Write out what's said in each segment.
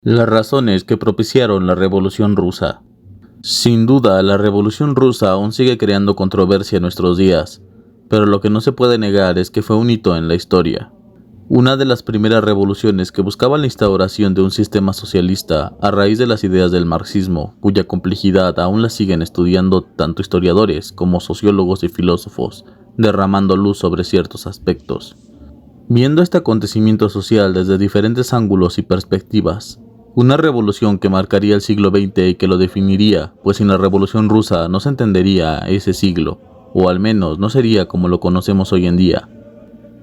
Las razones que propiciaron la Revolución Rusa. Sin duda, la Revolución Rusa aún sigue creando controversia en nuestros días, pero lo que no se puede negar es que fue un hito en la historia. Una de las primeras revoluciones que buscaba la instauración de un sistema socialista a raíz de las ideas del marxismo, cuya complejidad aún la siguen estudiando tanto historiadores como sociólogos y filósofos, derramando luz sobre ciertos aspectos. Viendo este acontecimiento social desde diferentes ángulos y perspectivas, una revolución que marcaría el siglo XX y que lo definiría, pues sin la Revolución Rusa no se entendería ese siglo, o al menos no sería como lo conocemos hoy en día.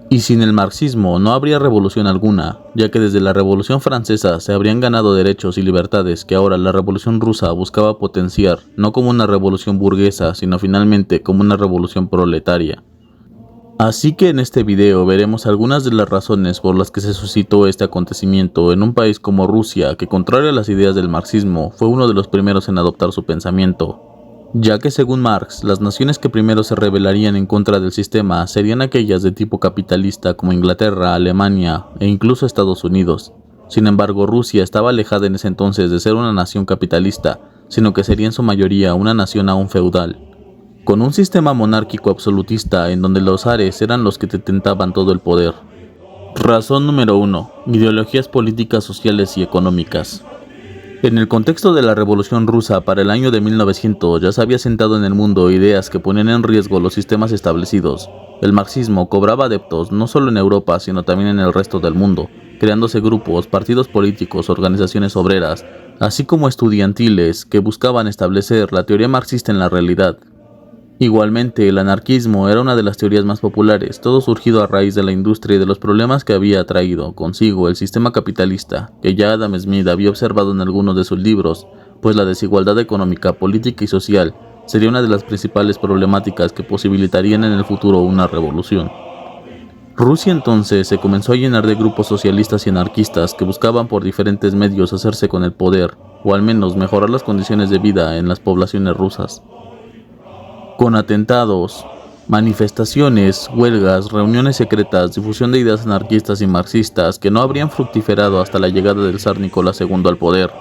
Y sin el marxismo no habría revolución alguna, ya que desde la Revolución Francesa se habrían ganado derechos y libertades que ahora la Revolución Rusa buscaba potenciar, no como una revolución burguesa, sino finalmente como una revolución proletaria. Así que en este video veremos algunas de las razones por las que se suscitó este acontecimiento en un país como Rusia, que contrario a las ideas del marxismo, fue uno de los primeros en adoptar su pensamiento, ya que según Marx, las naciones que primero se rebelarían en contra del sistema serían aquellas de tipo capitalista como Inglaterra, Alemania e incluso Estados Unidos. Sin embargo, Rusia estaba alejada en ese entonces de ser una nación capitalista, sino que sería en su mayoría una nación aún feudal, con un sistema monárquico absolutista en donde los zares eran los que detentaban todo el poder. Razón número 1. Ideologías políticas, sociales y económicas. En el contexto de la Revolución Rusa para el año de 1900 ya se había sentado en el mundo ideas que ponían en riesgo los sistemas establecidos. El marxismo cobraba adeptos no solo en Europa sino también en el resto del mundo, creándose grupos, partidos políticos, organizaciones obreras, así como estudiantiles que buscaban establecer la teoría marxista en la realidad. Igualmente, el anarquismo era una de las teorías más populares, todo surgido a raíz de la industria y de los problemas que había traído consigo el sistema capitalista, que ya Adam Smith había observado en algunos de sus libros, pues la desigualdad económica, política y social sería una de las principales problemáticas que posibilitarían en el futuro una revolución. Rusia entonces se comenzó a llenar de grupos socialistas y anarquistas que buscaban por diferentes medios hacerse con el poder, o al menos mejorar las condiciones de vida en las poblaciones rusas. Con atentados, manifestaciones, huelgas, reuniones secretas, difusión de ideas anarquistas y marxistas que no habrían fructiferado hasta la llegada del zar Nicolás II al poder,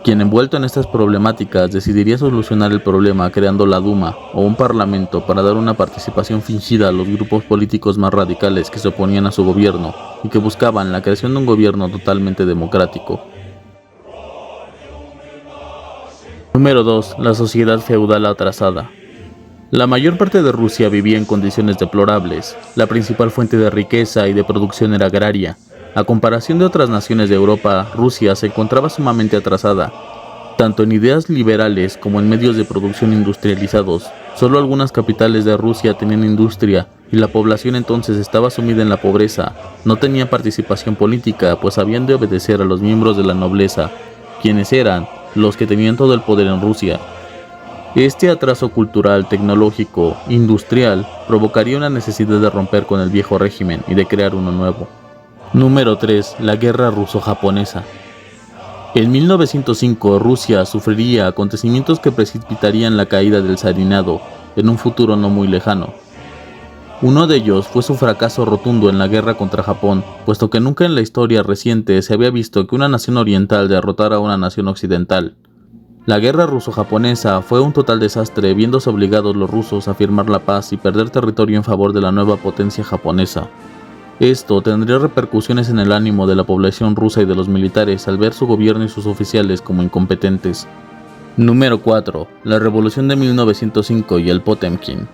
quien envuelto en estas problemáticas decidiría solucionar el problema creando la Duma o un parlamento para dar una participación fingida a los grupos políticos más radicales que se oponían a su gobierno y que buscaban la creación de un gobierno totalmente democrático. Número 2. La sociedad feudal atrasada. La mayor parte de Rusia vivía en condiciones deplorables. La principal fuente de riqueza y de producción era agraria. A comparación de otras naciones de Europa, Rusia se encontraba sumamente atrasada, tanto en ideas liberales como en medios de producción industrializados. Solo algunas capitales de Rusia tenían industria y la población entonces estaba sumida en la pobreza. No tenía participación política, pues habían de obedecer a los miembros de la nobleza, quienes eran los que tenían todo el poder en Rusia. Este atraso cultural, tecnológico, industrial, provocaría una necesidad de romper con el viejo régimen y de crear uno nuevo. Número 3. La guerra ruso-japonesa. En 1905, Rusia sufriría acontecimientos que precipitarían la caída del zarinado en un futuro no muy lejano. Uno de ellos fue su fracaso rotundo en la guerra contra Japón, puesto que nunca en la historia reciente se había visto que una nación oriental derrotara a una nación occidental. La guerra ruso-japonesa fue un total desastre, viéndose obligados los rusos a firmar la paz y perder territorio en favor de la nueva potencia japonesa. Esto tendría repercusiones en el ánimo de la población rusa y de los militares al ver su gobierno y sus oficiales como incompetentes. Número 4. La Revolución de 1905 y el Potemkin.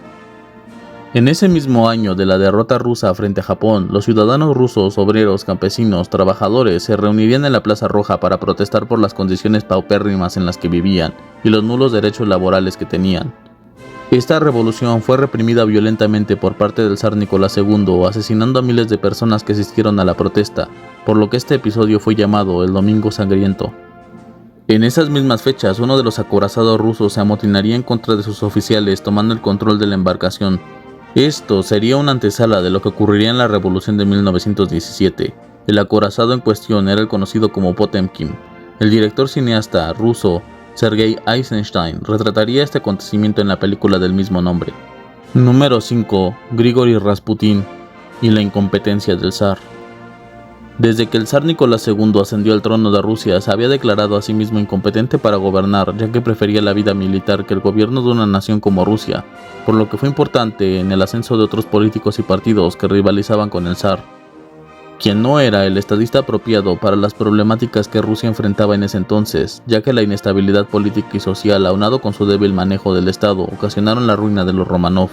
En ese mismo año de la derrota rusa frente a Japón, los ciudadanos rusos, obreros, campesinos, trabajadores se reunirían en la Plaza Roja para protestar por las condiciones paupérrimas en las que vivían y los nulos derechos laborales que tenían. Esta revolución fue reprimida violentamente por parte del zar Nicolás II, asesinando a miles de personas que asistieron a la protesta, por lo que este episodio fue llamado el Domingo Sangriento. En esas mismas fechas, uno de los acorazados rusos se amotinaría en contra de sus oficiales, tomando el control de la embarcación. Esto sería una antesala de lo que ocurriría en la Revolución de 1917. El acorazado en cuestión era el conocido como Potemkin. El director cineasta ruso Sergei Eisenstein retrataría este acontecimiento en la película del mismo nombre. Número 5. Grigori Rasputin y la incompetencia del zar. Desde que el zar Nicolás II ascendió al trono de Rusia, se había declarado a sí mismo incompetente para gobernar, ya que prefería la vida militar que el gobierno de una nación como Rusia, por lo que fue importante en el ascenso de otros políticos y partidos que rivalizaban con el zar, quien no era el estadista apropiado para las problemáticas que Rusia enfrentaba en ese entonces, ya que la inestabilidad política y social, aunado con su débil manejo del Estado, ocasionaron la ruina de los Romanov.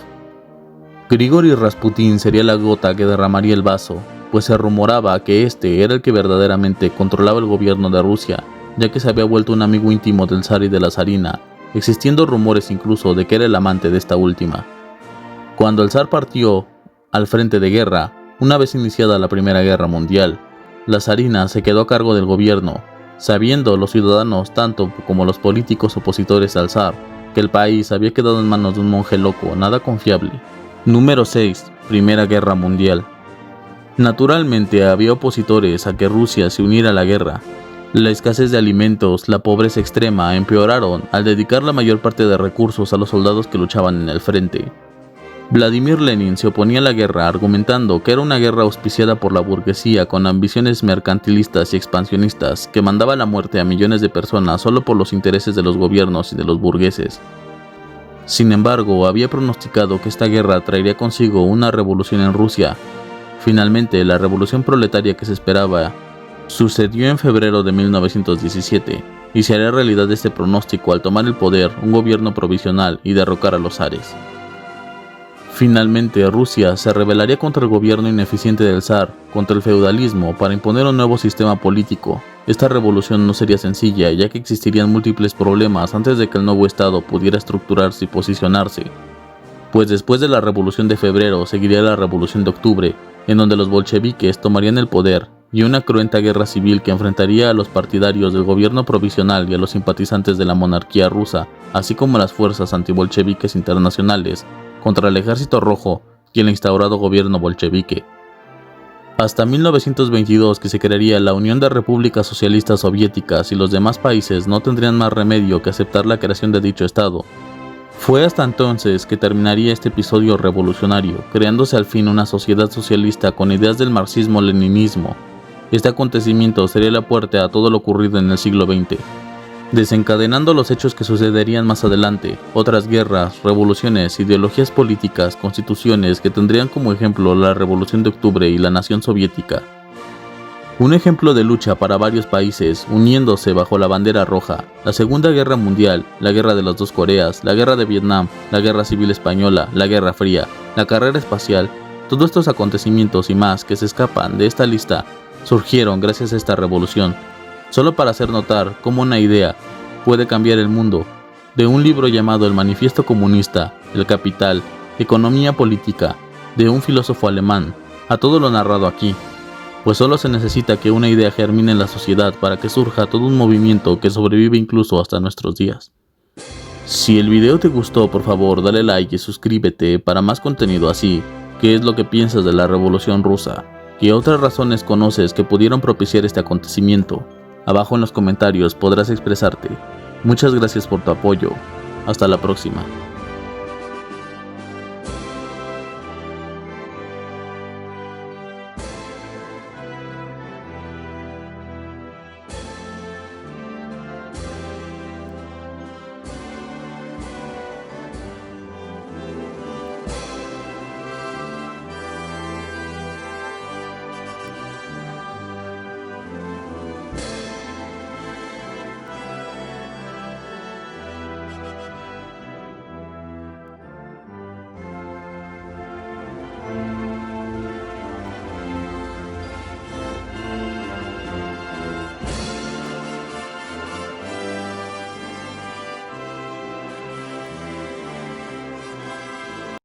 Grigori Rasputin sería la gota que derramaría el vaso, pues se rumoraba que este era el que verdaderamente controlaba el gobierno de Rusia, ya que se había vuelto un amigo íntimo del zar y de la zarina, existiendo rumores incluso de que era el amante de esta última. Cuando el zar partió al frente de guerra, una vez iniciada la Primera Guerra Mundial, la zarina se quedó a cargo del gobierno, sabiendo los ciudadanos tanto como los políticos opositores al zar que el país había quedado en manos de un monje loco nada confiable. Número 6. Primera Guerra Mundial. Naturalmente había opositores a que Rusia se uniera a la guerra. La escasez de alimentos, la pobreza extrema empeoraron al dedicar la mayor parte de recursos a los soldados que luchaban en el frente. Vladimir Lenin se oponía a la guerra argumentando que era una guerra auspiciada por la burguesía con ambiciones mercantilistas y expansionistas que mandaba la muerte a millones de personas solo por los intereses de los gobiernos y de los burgueses. Sin embargo, había pronosticado que esta guerra traería consigo una revolución en Rusia. Finalmente, la revolución proletaria que se esperaba sucedió en febrero de 1917 y se haría realidad este pronóstico al tomar el poder un gobierno provisional y derrocar a los zares. Finalmente, Rusia se rebelaría contra el gobierno ineficiente del zar, contra el feudalismo, para imponer un nuevo sistema político. Esta revolución no sería sencilla, ya que existirían múltiples problemas antes de que el nuevo estado pudiera estructurarse y posicionarse. Pues después de la revolución de febrero seguiría la revolución de octubre, en donde los bolcheviques tomarían el poder, y una cruenta guerra civil que enfrentaría a los partidarios del gobierno provisional y a los simpatizantes de la monarquía rusa, así como a las fuerzas antibolcheviques internacionales, contra el Ejército Rojo y el instaurado gobierno bolchevique. Hasta 1922, que se crearía la Unión de Repúblicas Socialistas Soviéticas, y los demás países no tendrían más remedio que aceptar la creación de dicho estado. Fue hasta entonces que terminaría este episodio revolucionario, creándose al fin una sociedad socialista con ideas del marxismo-leninismo. Este acontecimiento sería la puerta a todo lo ocurrido en el siglo XX, desencadenando los hechos que sucederían más adelante: otras guerras, revoluciones, ideologías políticas, constituciones que tendrían como ejemplo la Revolución de Octubre y la Nación Soviética. Un ejemplo de lucha para varios países uniéndose bajo la bandera roja: la Segunda Guerra Mundial, la Guerra de las Dos Coreas, la Guerra de Vietnam, la Guerra Civil Española, la Guerra Fría, la carrera espacial. Todos estos acontecimientos y más que se escapan de esta lista surgieron gracias a esta revolución, solo para hacer notar cómo una idea puede cambiar el mundo. De un libro llamado El Manifiesto Comunista, El Capital, Economía Política, de un filósofo alemán, a todo lo narrado aquí, pues solo se necesita que una idea germine en la sociedad para que surja todo un movimiento que sobrevive incluso hasta nuestros días. Si el video te gustó, por favor dale like y suscríbete para más contenido así. ¿Qué es lo que piensas de la Revolución Rusa? ¿Qué otras razones conoces que pudieron propiciar este acontecimiento? Abajo en los comentarios podrás expresarte. Muchas gracias por tu apoyo. Hasta la próxima.